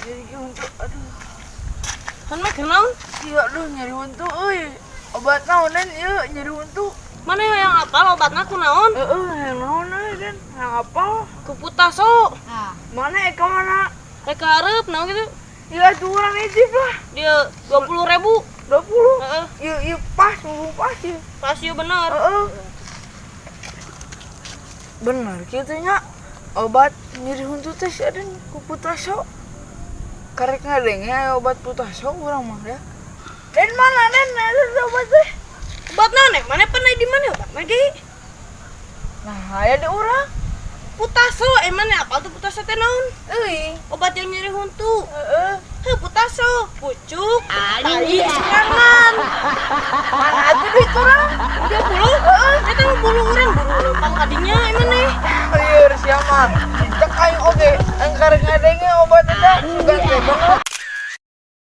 Nyeri untuk aduh. Kan mah kenaon? Iya aduh nyeri untuk euy. Obat naonan ieu nyeri untuk. Mana yang apal obatna kunaon? Yang naon euy Den? Yang apa? Ku Putaso. Mana Eka mana? Rek hareup naon gitu. Iya tuh orang nitip lah. Dia 20.000. 20. Heeh. Iya pas, mumpung pas ya. Pas ieu bener. Bener gitu nya. Obat nyeri untuk teh si Aden ku Putaso. Karek ngadenge obat Putaso urang mah ya. Den mana Den? Ada obat teh. Obat naon nek? Mana pernah di mana obat lagi? Nah, aya di urang. Putaso, mana apal tuh Putaso teh naon? Euy. Obat yang nyeri huntu. Heeh. Heh, Putaso, pucuk, tali, serangan. Mana atuh duit urang? 30? Eta mah bulu urang, bulu pang kadinya emang nih. Lieur sia mah. Cek aing oge, ang karek ngadenge obat eta juga